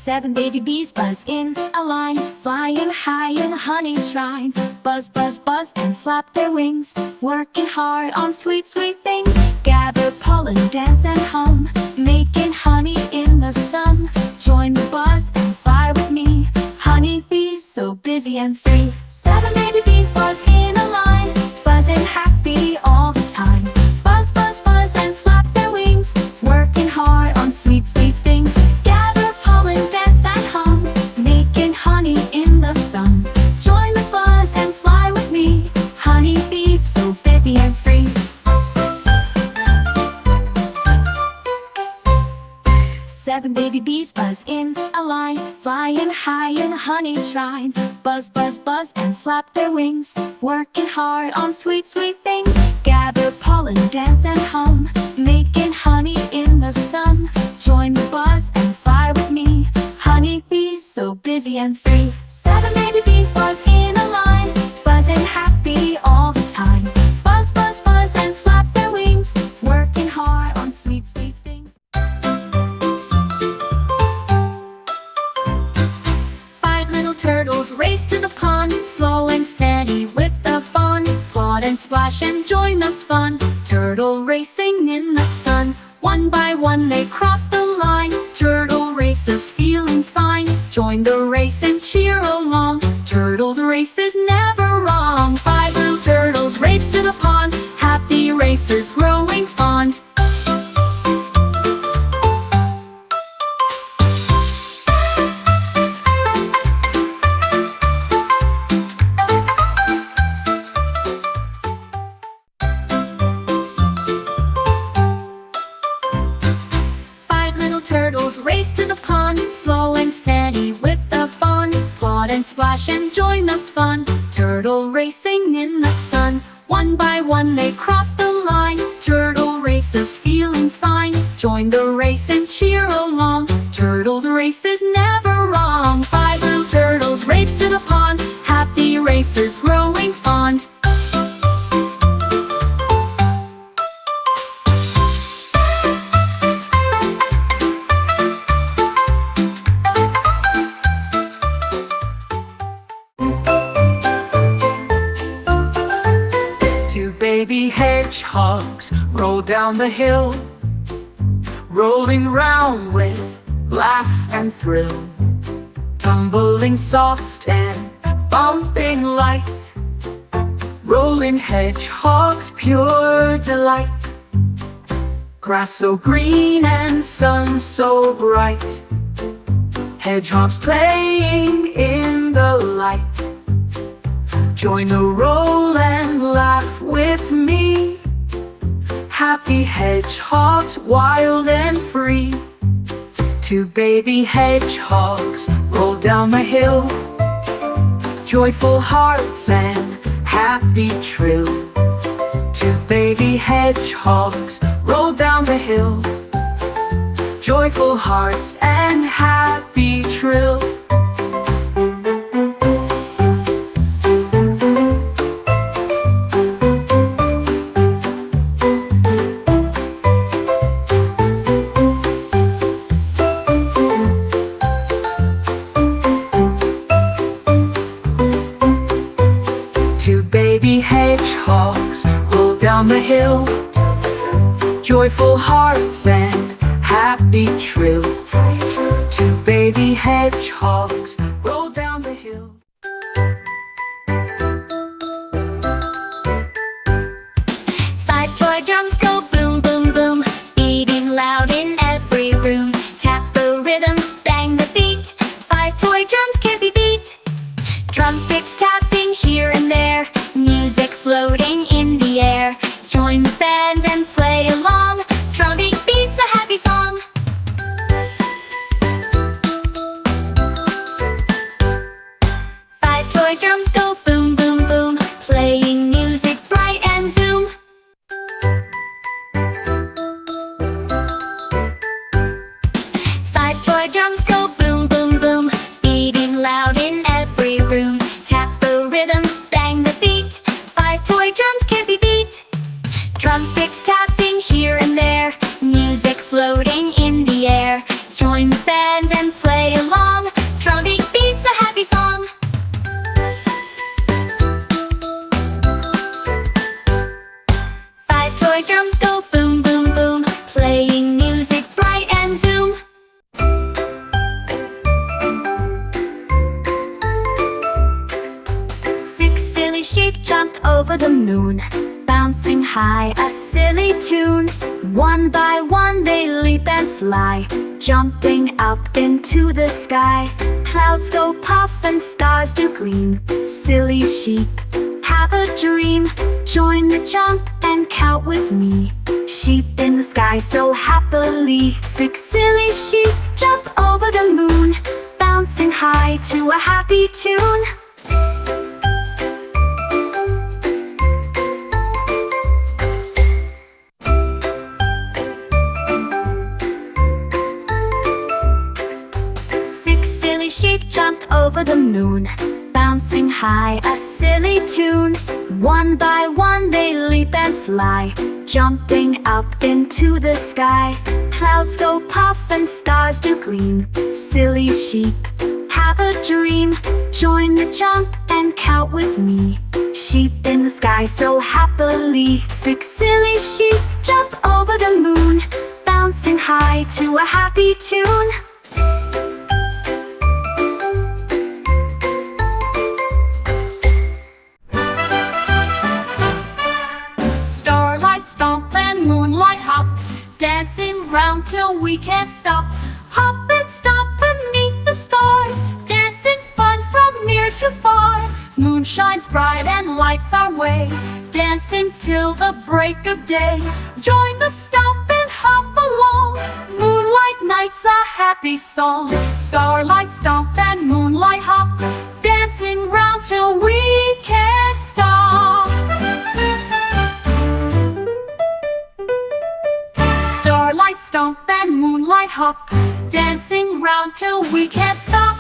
7 baby bees buzz in a line, flying high in a honey shrine. Buzz, buzz, buzz and flap their wings, working hard on sweet, sweet things. Gather pollen, dance and hum, making honey in the sun. Join the buzz and fly with me, honey bees so busy and free. 7 baby bees buzz in a line, buzzing happy all the time. Buzz, buzz, buzz and flap their wings, working hard on sweet, sweet things. Gather pollen, dance and hum, making honey in the sun. Join the buzz and fly with me, honey bees so busy and free. 7 baby bees buzz in a line, flying high in a honey shrine. Buzz, buzz, buzz and flap their wings, working hard on sweet, sweet things. Gather pollen, dance and hum, making honey in the sun. Join the buzz and fly with me, honey bees so busy and free. 7 baby bees buzz in a line, buzzing happy all the time. Buzz, buzz, buzz and flap their wings, working hard on sweet, sweet things. 5 little turtles race to the pond, slow and steady with the fun. Plod and splash and join the fun, turtle racing in the sun. One by one they cross the line, turtle racers feeling fine. Join the race and cheer along, turtles' race is never wrong. 5 little turtles race to the pond, happy racers growing fond. 5 little turtles race to the pond, slow and steady with the fun. Plod and splash and join the fun, turtle racing in the sun. One by one they cross the line, turtle racers feeling fine. Join the race and cheer along, turtles' race is never wrong. 5 little turtles race to the pond, happy racers growing fond. 2 baby hedgehogs roll down the hill, rolling round with laugh and thrill. Tumbling soft and bumping light, rolling hedgehogs pure delight. Grass so green and sun so bright, hedgehogs playing in the light. Join the roll and laugh with me, happy hedgehogs wild and free. 2 baby hedgehogs roll down the hill, joyful hearts and happy trill. 2 baby hedgehogs roll down the hill, joyful hearts and happy trill. 2 baby hedgehogs roll down the hill, joyful hearts and happy trill. 2 baby hedgehogs roll down the hill. 5 toy drums go boom, boom, boom, beating loud in every room. Tap the rhythm, bang the beat, 5 toy drums can't be beat. Drumsticks tapping here and there, music floating in the air. Join the band and play along, drumming beats a happy song. band and play along. Drumbeat beats a happy song. Five toy drums go boom, boom, boom, playing music bright and zoom. Six silly sheep jumped over the moon, bouncing high, a silly tune. One by one they leap and fly, jumping up into the sky. Clouds go puff and stars do gleam. Silly sheep, have a dream. Join the jump and count with me. Sheep in the sky so happily. Six silly sheep jump over the moon, bouncing high to a happy tune. Sheep jumped over the moon, bouncing high, a silly tune. One by one they leap and fly, jumping up into the sky. Clouds go puff and stars do gleam. Silly sheep, have a dream. Join the jump and count with me. Sheep in the sky so happily. Six silly sheep jump over the moon, bouncing high to a happy tune. Stomp and moonlight hop, dancing round till we can't stop. Hop and stomp beneath the stars, dancing fun from near to far. Moon shines bright and lights our way, dancing till the break of day. Join the stomp and hop along, moonlight night's a happy song. Starlight stomp and moonlight hop, dancing round till we can't stop. Starlight stomp and moonlight hop, dancing round till we can't stop.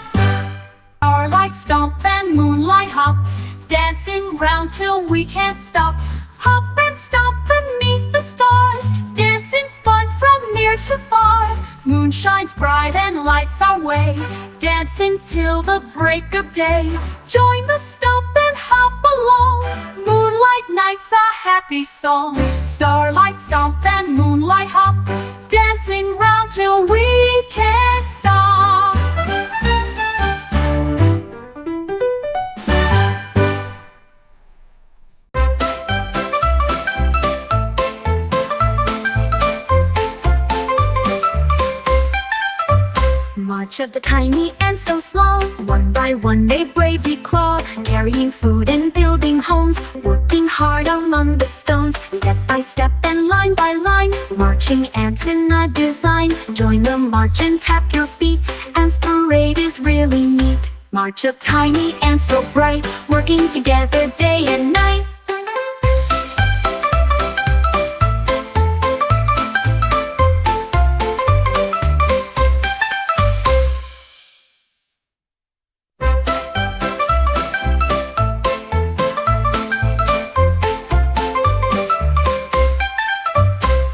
Starlight stomp and moonlight hop, dancing round till we can't stop. Hop and stomp beneath the stars, dancing fun from near to far. Moon shines bright and lights our way, dancing till the break of day. Join the stomp and hop along, moonlight night's a happy song. Starlight stomp and moonlight hop, dancing round till we can't stop. March of the tiny ants so small, one by one they bravely crawl, carrying food and building homes, working hard among the stones, step by step and line by line, marching ants in a design. Join the march and tap your feet, ants parade is really neat. March of tiny ants so bright, working together day and night.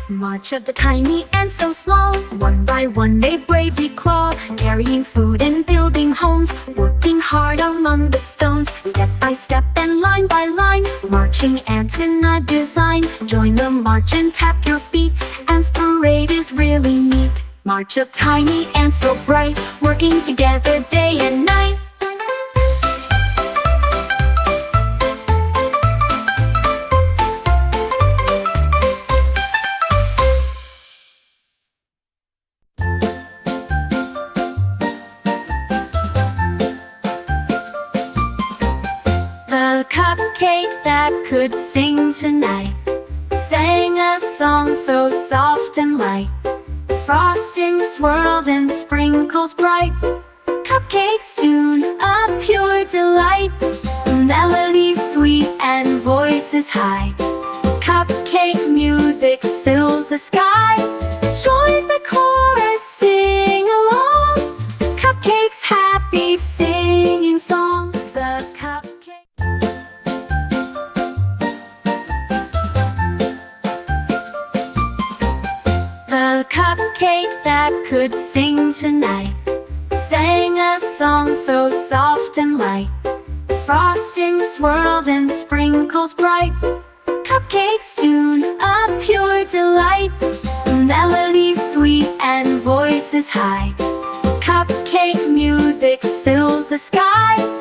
March of the tiny ants so small, one by one they bravely crawl, carrying food and building homes, working hard among the stones, step by step and line by line, marching ants in a design. Join the march and tap your feet, ants parade is really neat. March of tiny ants so bright, working together day and night. The cupcake that could sing tonight sang a song so soft and light. Frosting swirled and sprinkles bright, cupcakes tune a pure delight. Melodies sweet and voices high, cupcake music fills the sky. Join the chorus, sing along, cupcakes happy singing song. The cupcake. The cupcake that could sing tonight sang a song so soft and light. Frosting swirled and sprinkles bright. Cupcakes tune, a pure delight. Melodies sweet and voices high. Cupcake music fills the sky.